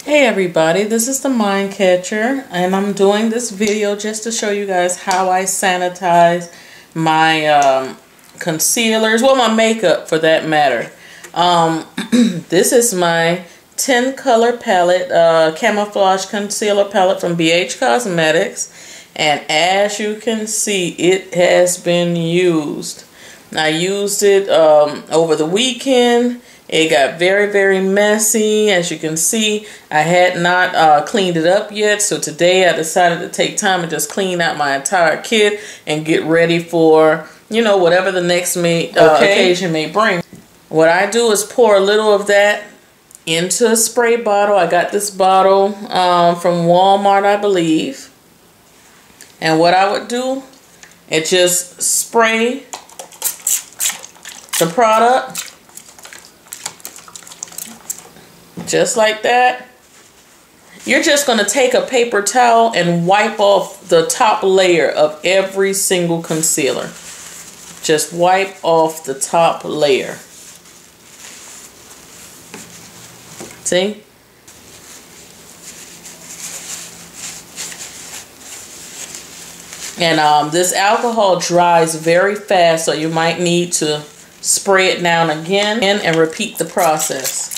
Hey everybody, this is the Mind Catcher, and I'm doing this video just to show you guys how I sanitize my concealers, well, my makeup for that matter. This is my 10 color palette, camouflage concealer palette from BH Cosmetics, and as you can see, it has been used. I used it over the weekend. It got very messy. As you can see, I had not cleaned it up yet, so today I decided to take time and just clean out my entire kit and get ready for, you know, whatever the next occasion may bring. What I do is pour a little of that into a spray bottle. I got this bottle from Walmart, I believe. And what I would do is just spray the product just like that. You're just going to take a paper towel and wipe off the top layer of every single concealer. Just wipe off the top layer. See? And this alcohol dries very fast, so you might need to spray it now and again and repeat the process.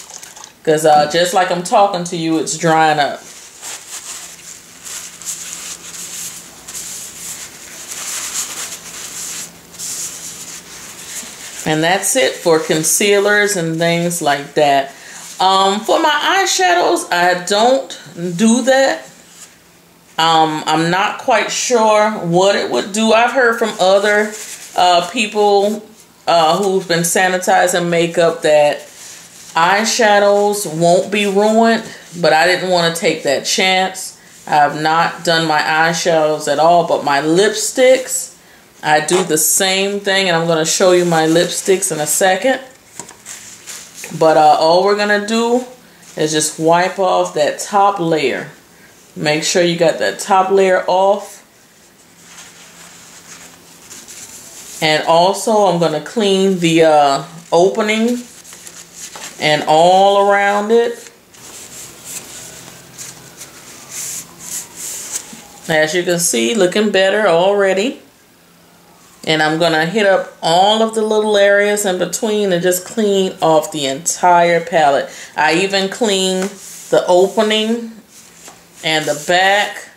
Because just like I'm talking to you, it's drying up. And that's it for concealers and things like that. For my eyeshadows, I don't do that. I'm not quite sure what it would do. I've heard from other people who've been sanitizing makeup that eyeshadows won't be ruined, but I didn't want to take that chance. I have not done my eyeshadows at all, but my lipsticks, I do the same thing, and I'm going to show you my lipsticks in a second. But all we're going to do is just wipe off that top layer. Make sure you got that top layer off. And also I'm going to clean the opening and all around it. As you can see, looking better already. And I'm going to hit up all of the little areas in between and just clean off the entire palette. I even clean the opening and the back.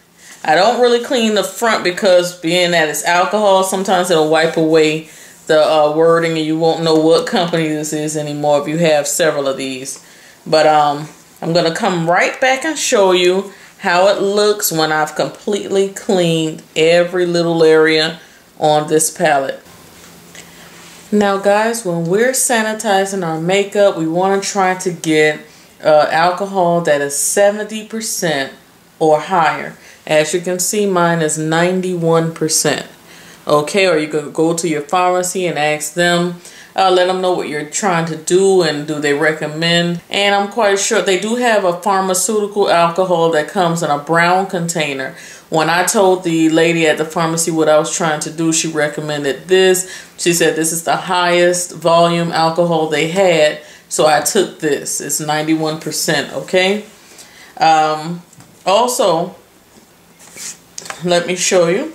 I don't really clean the front because being that it's alcohol, sometimes it'll wipe away the wording and you won't know what company this is anymore if you have several of these. But I'm going to come right back and show you how it looks when I've completely cleaned every little area on this palette. Now guys, when we're sanitizing our makeup, we want to try to get alcohol that is 70% or higher. As you can see, mine is 91%. Okay, or you can go to your pharmacy and ask them, let them know what you're trying to do and do they recommend. And I'm quite sure they do have a pharmaceutical alcohol that comes in a brown container. When I told the lady at the pharmacy what I was trying to do, she recommended this. She said this is the highest volume alcohol they had, so I took this. It's 91%, okay? Also, let me show you.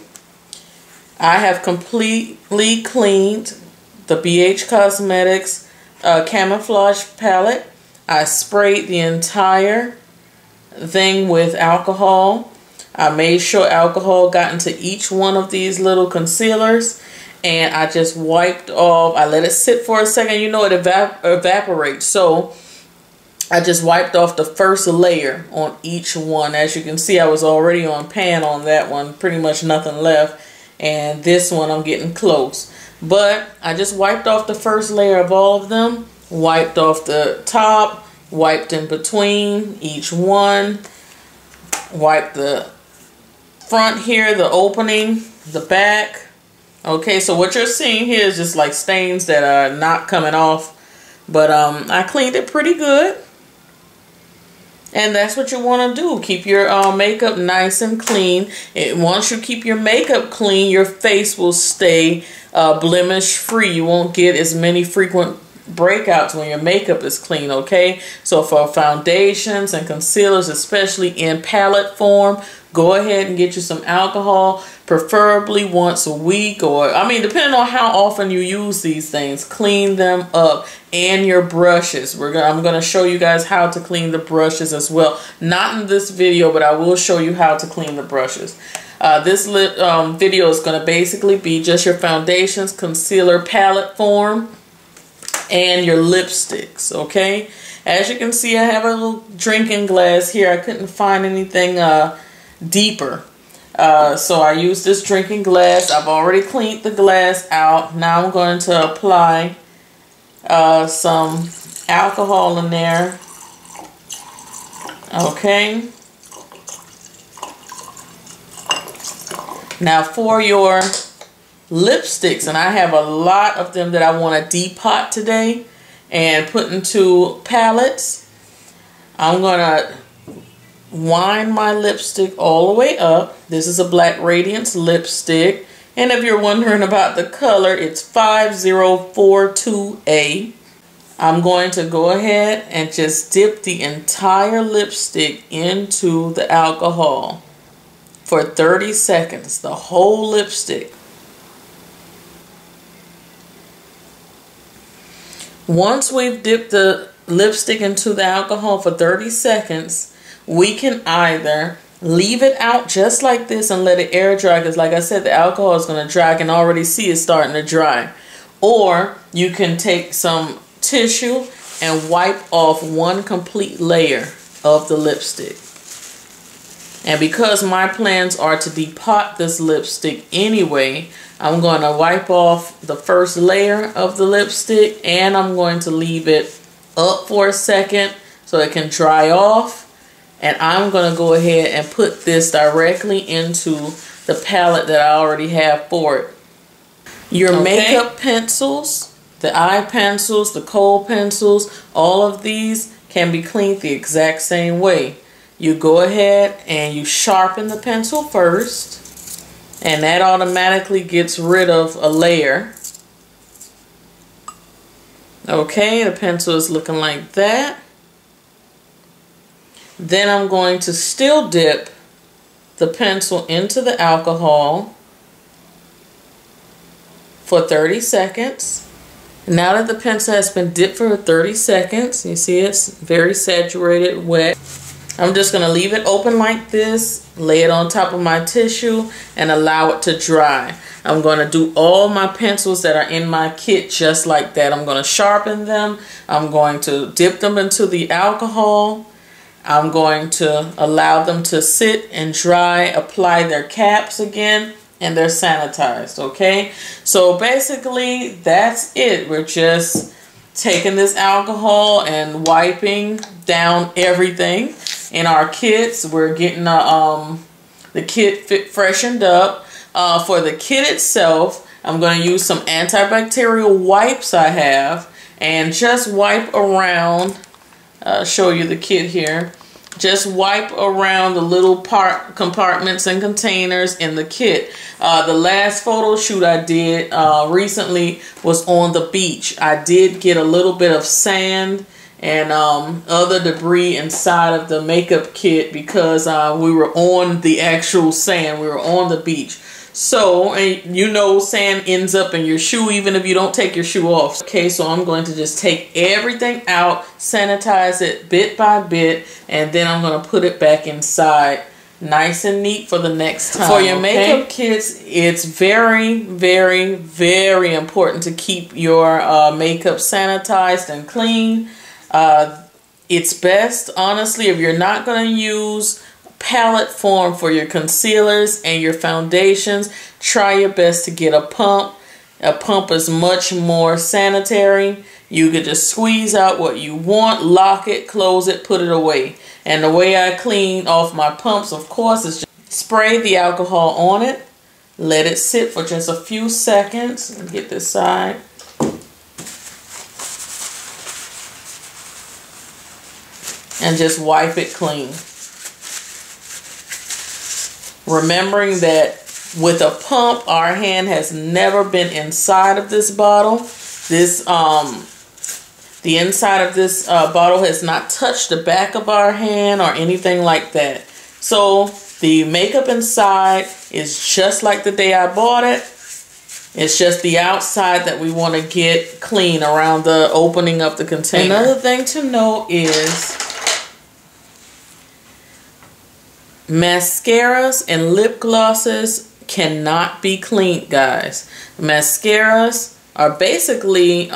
I have completely cleaned the BH Cosmetics camouflage palette. I sprayed the entire thing with alcohol. I made sure alcohol got into each one of these little concealers, and I just wiped off. I let it sit for a second. You know, it evaporates, so I just wiped off the first layer on each one. As you can see, I was already on pan on that one, pretty much nothing left. And this one I'm getting close. But I just wiped off the first layer of all of them, wiped off the top, wiped in between each one, wiped the front here, the opening, the back. Okay, so what you're seeing here is just like stains that are not coming off. But I cleaned it pretty good. And that's what you want to do. Keep your makeup nice and clean. Once you keep your makeup clean, your face will stay blemish free. You won't get as many frequent breakouts when your makeup is clean, okay? So for foundations and concealers, especially in palette form, go ahead and get you some alcohol, preferably once a week, or I mean, depending on how often you use these things, clean them up. And your brushes. I'm going to show you guys how to clean the brushes as well. Not in this video, but I will show you how to clean the brushes. This video is going to basically be just your foundations, concealer, palette form, and your lipsticks, okay? As you can see, I have a little drinking glass here. I couldn't find anything deeper. So I used this drinking glass. I've already cleaned the glass out. Now I'm going to apply some alcohol in there. Okay. Now for your lipsticks, and I have a lot of them that I want to depot today and put into palettes. I'm going to wind my lipstick all the way up. This is a Black Radiance lipstick. And if you're wondering about the color, it's 5042A. I'm going to go ahead and just dip the entire lipstick into the alcohol for 30 seconds, the whole lipstick. Once we've dipped the lipstick into the alcohol for 30 seconds, we can either leave it out just like this and let it air dry, because like I said, the alcohol is going to dry. I can already see it starting to dry. Or you can take some tissue and wipe off one complete layer of the lipstick. And because my plans are to depot this lipstick anyway, I'm going to wipe off the first layer of the lipstick, and I'm going to leave it up for a second so it can dry off. And I'm going to go ahead and put this directly into the palette that I already have for it. Your makeup pencils, the eye pencils, the kohl pencils, all of these can be cleaned the exact same way. You go ahead and you sharpen the pencil first, and that automatically gets rid of a layer. Okay, the pencil is looking like that. Then I'm going to still dip the pencil into the alcohol for 30 seconds. Now that the pencil has been dipped for 30 seconds, you see it's very saturated, wet. I'm just going to leave it open like this, lay it on top of my tissue, and allow it to dry. I'm going to do all my pencils that are in my kit just like that. I'm going to sharpen them. I'm going to dip them into the alcohol. I'm going to allow them to sit and dry, apply their caps again, and they're sanitized, okay? So basically, that's it. We're just taking this alcohol and wiping down everything in our kits. We're getting the kit freshened up. For the kit itself, I'm going to use some antibacterial wipes I have, and just wipe around. Show you the kit here. Just wipe around the little compartments and containers in the kit. The last photo shoot I did recently was on the beach. I did get a little bit of sand and other debris inside of the makeup kit because we were on the actual sand. We were on the beach. So, and you know, sand ends up in your shoe even if you don't take your shoe off. Okay, so I'm going to just take everything out, sanitize it bit by bit, and then I'm going to put it back inside nice and neat for the next time. For your makeup kits, it's very, very, very important to keep your makeup sanitized and clean. It's best, honestly, if you're not going to use palette form for your concealers and your foundations, try your best to get a pump. A pump is much more sanitary. You could just squeeze out what you want, lock it, close it, put it away. And the way I clean off my pumps, of course, is just spray the alcohol on it, let it sit for just a few seconds. Let me get this side. And just wipe it clean. Remembering that with a pump, our hand has never been inside of this bottle. This The inside of this bottle has not touched the back of our hand or anything like that. So the makeup inside is just like the day I bought it. It's just the outside that we want to get clean around the opening of the container. Another thing to know is mascaras and lip glosses cannot be cleaned, guys. Mascaras are basically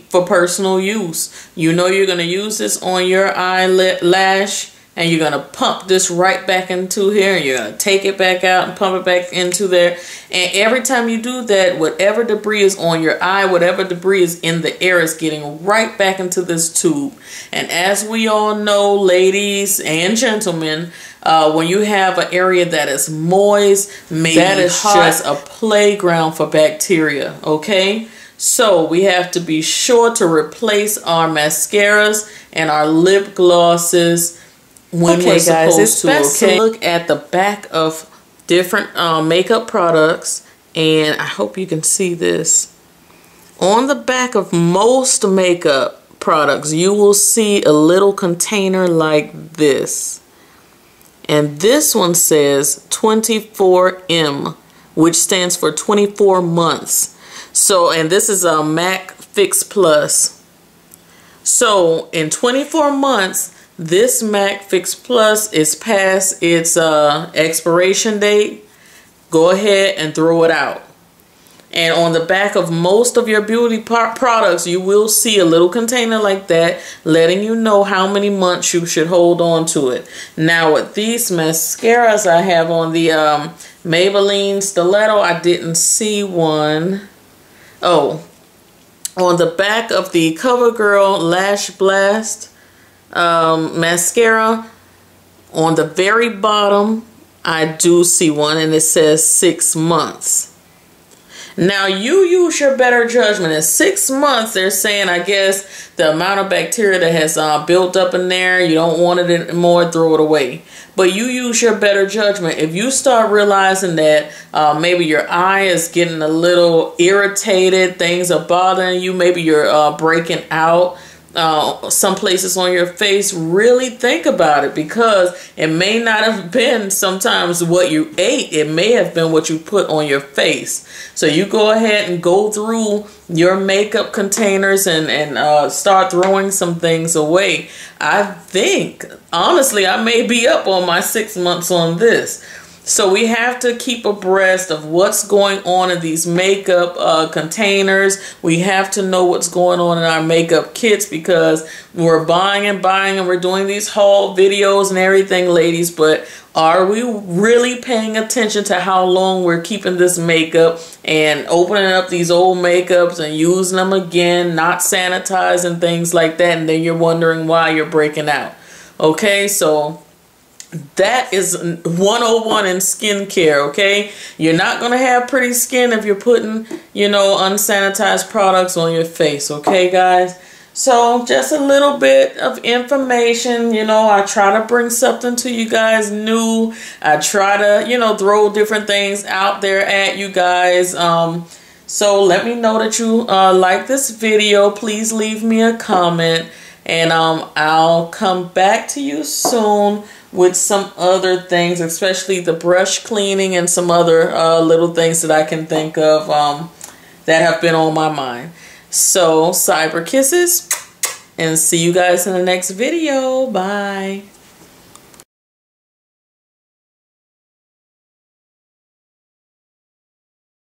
for personal use. You know you're going to use this on your eyelash, and you're going to pump this right back into here, and you're going to take it back out and pump it back into there. And every time you do that, whatever debris is on your eye, whatever debris is in the air is getting right back into this tube. And as we all know, ladies and gentlemen, when you have an area that is moist, maybe that is hot, just a playground for bacteria, okay? So we have to be sure to replace our mascaras and our lip glosses when we're supposed to, okay? Look at the back of different makeup products, and I hope you can see this. On the back of most makeup products, you will see a little container like this. And this one says 24M, which stands for 24 months. So, and this is a MAC Fix Plus. So, in 24 months, this MAC Fix Plus is past its expiration date. Go ahead and throw it out. And on the back of most of your beauty products, you will see a little container like that, letting you know how many months you should hold on to it. Now, with these mascaras I have on the Maybelline Stiletto, I didn't see one. Oh, on the back of the CoverGirl Lash Blast mascara, on the very bottom, I do see one, and it says 6 months. Now, you use your better judgment. In 6 months, they're saying, I guess, the amount of bacteria that has built up in there, you don't want it anymore, throw it away. But you use your better judgment. If you start realizing that maybe your eye is getting a little irritated, things are bothering you, maybe you're breaking out some places on your face, really think about it, because it may not have been sometimes what you ate. It may have been what you put on your face. So you go ahead and go through your makeup containers and start throwing some things away. I think, honestly, I may be up on my 6 months on this. So we have to keep abreast of what's going on in these makeup containers. We have to know what's going on in our makeup kits, because we're buying and we're doing these haul videos and everything, ladies. But are we really paying attention to how long we're keeping this makeup and opening up these old makeups and using them again, not sanitizing, things like that, and then you're wondering why you're breaking out? Okay, so that is 101 in skincare, okay? You're not going to have pretty skin if you're putting, you know, unsanitized products on your face, okay, guys? So just a little bit of information. You know, I try to bring something to you guys new. I try to, you know, throw different things out there at you guys. So let me know that you like this video. Please leave me a comment, and I'll come back to you soon with some other things, especially the brush cleaning and some other little things that I can think of that have been on my mind. So, cyber kisses, and see you guys in the next video. Bye.